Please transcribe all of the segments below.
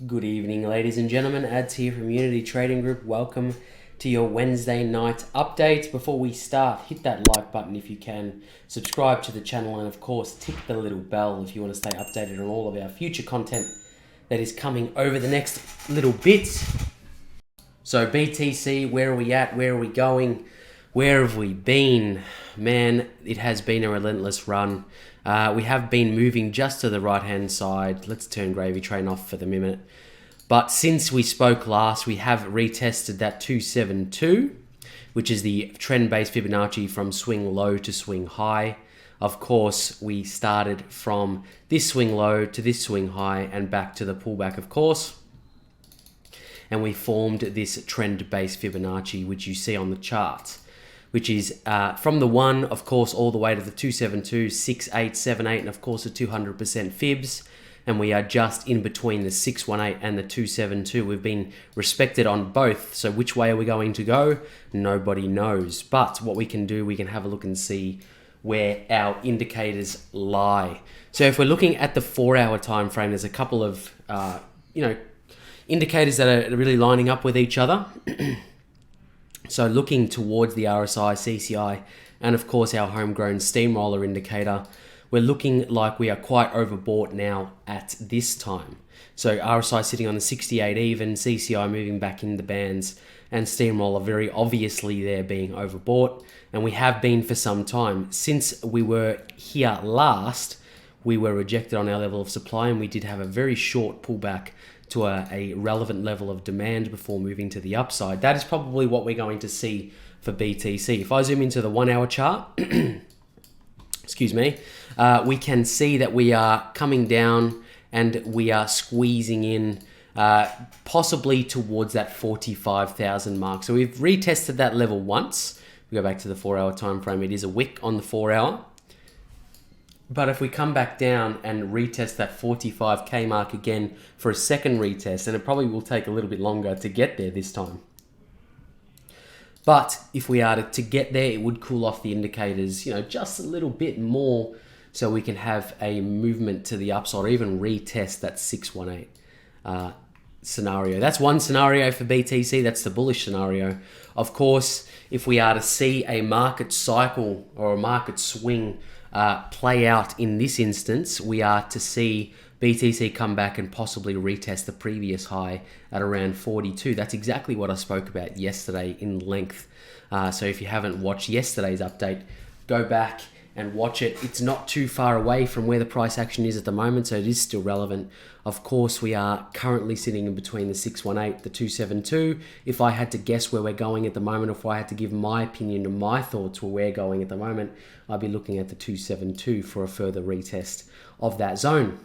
Good evening, ladies and gentlemen. Ads here from Unity Trading Group. Welcome to your Wednesday night update. Before we start, hit that like button if you can, subscribe to the channel, and of course, tick the little bell if you want to stay updated on all of our future content that is coming over the next little bit. So BTC, where are we at? Where are we going? Where have we been? Man, it has been a relentless run. We have been moving just to the right-hand side. Let's turn Gravy Train off for the minute. But since we spoke last, we have retested that 272, which is the trend-based Fibonacci from swing low to swing high. Of course, we started from this swing low to this swing high and back to the pullback, of course. And we formed this trend-based Fibonacci, which you see on the chart, which is from the 1, of course, all the way to the 272, 68, 78, and of course the 200% fibs. And we are just in between the 618 and the 272. We've been respected on both. So which way are we going to go? Nobody knows. But what we can do, we can have a look and see where our indicators lie. So if we're looking at the 4-hour time frame, there's a couple of indicators that are really lining up with each other. So looking towards the RSI, CCI, and of course our homegrown steamroller indicator, we're looking like we are quite overbought now at this time. So RSI sitting on the 68 even, CCI moving back in the bands, and steamroller very obviously there being overbought. And we have been for some time. Since we were here last, we were rejected on our level of supply, and we did have a very short pullback to a relevant level of demand before moving to the upside. That is probably what we're going to see for BTC. If I zoom into the 1-hour chart, excuse me, we can see that we are coming down and we are squeezing in possibly towards that 45,000 mark. So we've retested that level once. We go back to the 4-hour time frame. It is a wick on the 4-hour. But if we come back down and retest that 45K mark again for a second retest, and it probably will take a little bit longer to get there this time. But if we are to get there, it would cool off the indicators, just a little bit more, so we can have a movement to the upside or even retest that 618 scenario. That's one scenario for BTC. That's the bullish scenario. Of course, if we are to see a market cycle or a market swing play out in this instance, we are to see BTC come back and possibly retest the previous high at around 42. That's exactly what I spoke about yesterday in length. So if you haven't watched yesterday's update, go back and watch it. It's not too far away from where the price action is at the moment, so it is still relevant. Of course, we are currently sitting in between the 618, the 272. If I had to guess where we're going at the moment, if I had to give my opinion and my thoughts where we're going at the moment, I'd be looking at the 272 for a further retest of that zone.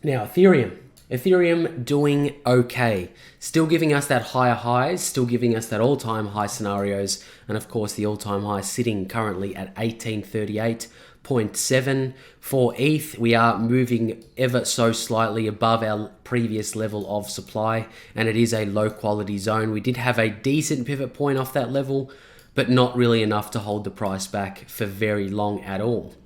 Now, Ethereum doing okay. Still giving us that higher highs, still giving us that all-time high scenarios, and of course the all-time high sitting currently at 1838.7 for ETH. We are moving ever so slightly above our previous level of supply, and it is a low-quality zone. We did have a decent pivot point off that level, but not really enough to hold the price back for very long at all.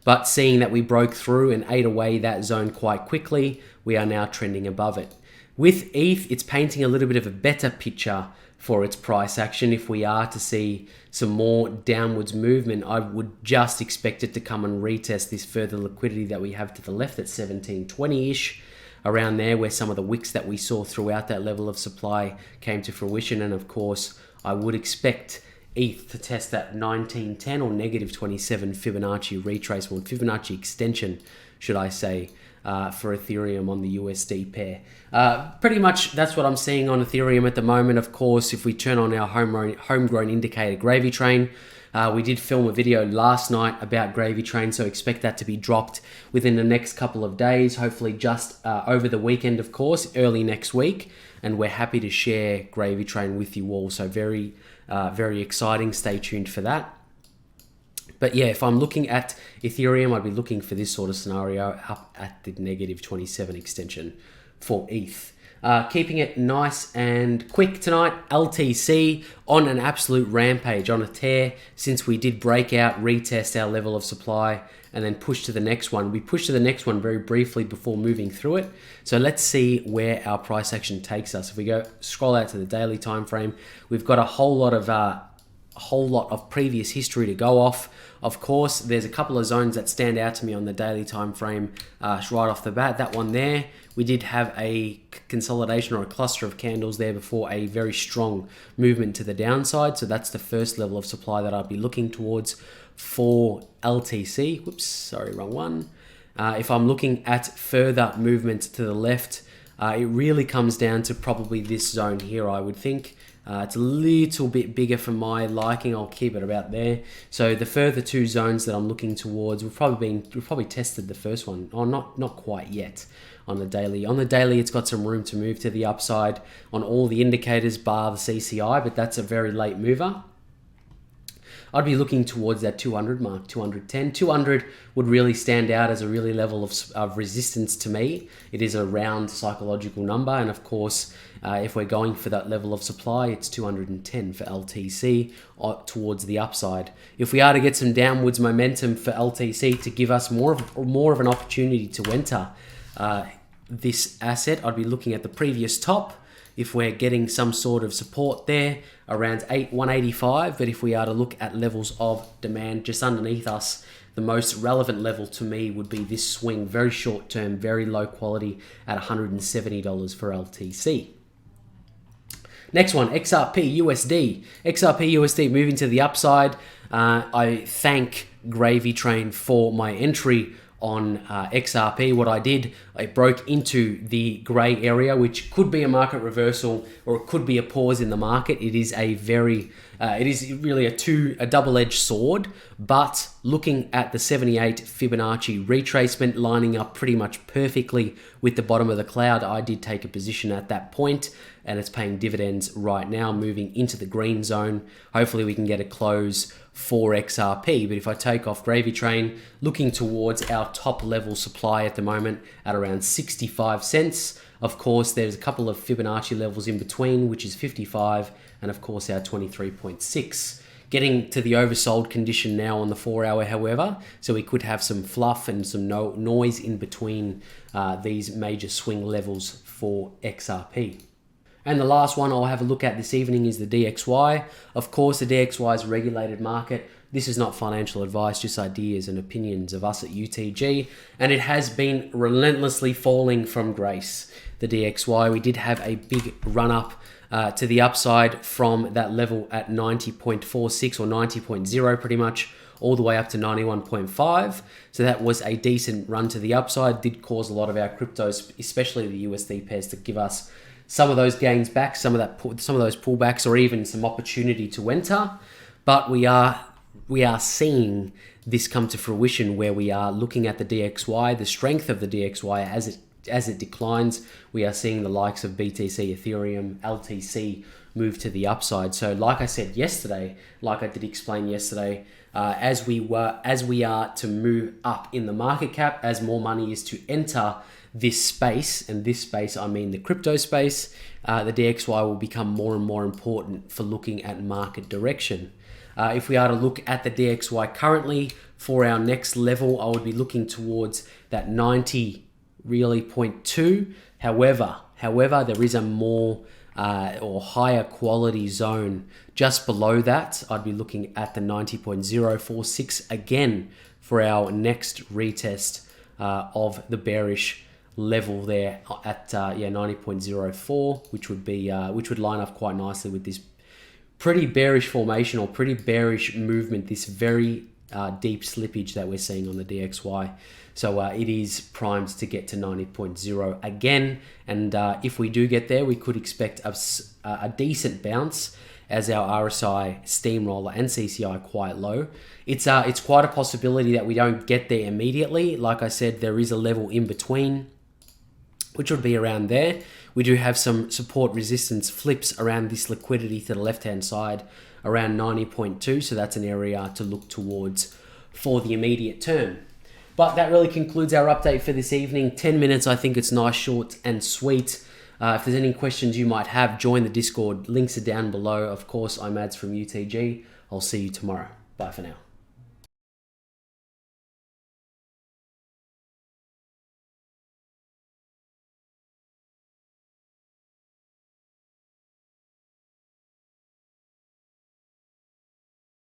But seeing that we broke through and ate away that zone quite quickly, we are now trending above it. With ETH, it's painting a little bit of a better picture for its price action. If we are to see some more downwards movement, I would just expect it to come and retest this further liquidity that we have to the left at 1720-ish, around there where some of the wicks that we saw throughout that level of supply came to fruition. And of course, I would expect ETH to test that 1910 or negative 27 Fibonacci retracement, Fibonacci extension, should I say, for Ethereum on the USD pair. Pretty much that's what I'm seeing on Ethereum at the moment. Of course, if we turn on our homegrown indicator Gravy Train, we did film a video last night about Gravy Train, so expect that to be dropped within the next couple of days, hopefully just over the weekend, of course, early next week. And we're happy to share Gravy Train with you all, so very exciting. Stay tuned for that. But yeah, if I'm looking at Ethereum, I'd be looking for this sort of scenario up at the negative 27 extension for ETH. Keeping it nice and quick tonight. LTC on an absolute rampage, on a tear, since we did break out, retest our level of supply, and then push to the next one. We pushed to the next one very briefly before moving through it. So let's see where our price action takes us. If we go scroll out to the daily time frame, we've got a whole lot of previous history to go off. Of course, there's a couple of zones that stand out to me on the daily time frame right off the bat. That one there, we did have a consolidation or a cluster of candles there before a very strong movement to the downside. So that's the first level of supply that I'd be looking towards for LTC. Whoops, sorry, wrong one. If I'm looking at further movement to the left, it really comes down to probably this zone here, I would think. It's a little bit bigger for my liking. I'll keep it about there. So the further two zones that I'm looking towards, we've probably tested the first one. Oh, not quite yet on the daily. On the daily, it's got some room to move to the upside on all the indicators, bar the CCI, but that's a very late mover. I'd be looking towards that 200 mark, 210. 200 would really stand out as a really level of resistance to me. It is a round psychological number. And of course, if we're going for that level of supply, it's 210 for LTC towards the upside. If we are to get some downwards momentum for LTC to give us more of an opportunity to enter this asset, I'd be looking at the previous top. If we're getting some sort of support there around 185, but if we are to look at levels of demand just underneath us, the most relevant level to me would be this swing, very short term, very low quality at $170 for LTC. Next one, XRP USD. XRP USD moving to the upside. I thank Gravy Train for my entry on XRP. What I did, I broke into the gray area, which could be a market reversal or it could be a pause in the market. It is it is really a double-edged sword, but looking at the 78 Fibonacci retracement lining up pretty much perfectly with the bottom of the cloud, I did take a position at that point, and it's paying dividends right now, moving into the green zone. Hopefully we can get a close for XRP, but if I take off Gravy Train, looking towards our top level supply at the moment at around 65 cents. Of course, there's a couple of Fibonacci levels in between, which is 55, and of course our 23.6. Getting to the oversold condition now on the 4-hour, however, so we could have some fluff and some noise in between these major swing levels for XRP. And the last one I'll have a look at this evening is the DXY. Of course, the DXY is a regulated market. This is not financial advice, just ideas and opinions of us at UTG. And it has been relentlessly falling from grace, the DXY. We did have a big run up to the upside from that level at 90.46 or 90.0 pretty much, all the way up to 91.5. So that was a decent run to the upside. Did cause a lot of our cryptos, especially the USD pairs, to give us some of those gains back, some of those pullbacks, or even some opportunity to enter. But we are seeing this come to fruition, where we are looking at the DXY, the strength of the DXY as it declines. We are seeing the likes of BTC, Ethereum, LTC move to the upside. So like I said yesterday, like I did explain yesterday, as we are to move up in the market cap, as more money is to enter this space, and this space I mean the crypto space, the DXY will become more and more important for looking at market direction. If we are to look at the DXY currently for our next level, I would be looking towards that 90 really 0.2. However, there is a more or higher quality zone just below that. I'd be looking at the 90.046 again for our next retest of the bearish level there at 90.04, which would line up quite nicely with this pretty bearish formation or pretty bearish movement, this very deep slippage that we're seeing on the DXY. So it is primed to get to 90.0 again, and if we do get there, we could expect a decent bounce, as our RSI, Steamroller, and CCI quite low. It's quite a possibility that we don't get there immediately. Like I said, there is a level in between, which would be around there. We do have some support resistance flips around this liquidity to the left-hand side around 90.2, so that's an area to look towards for the immediate term. But that really concludes our update for this evening. 10 minutes, I think it's nice, short and sweet. If there's any questions you might have, join the Discord. Links are down below. Of course, I'm Mads from UTG. I'll see you tomorrow. Bye for now.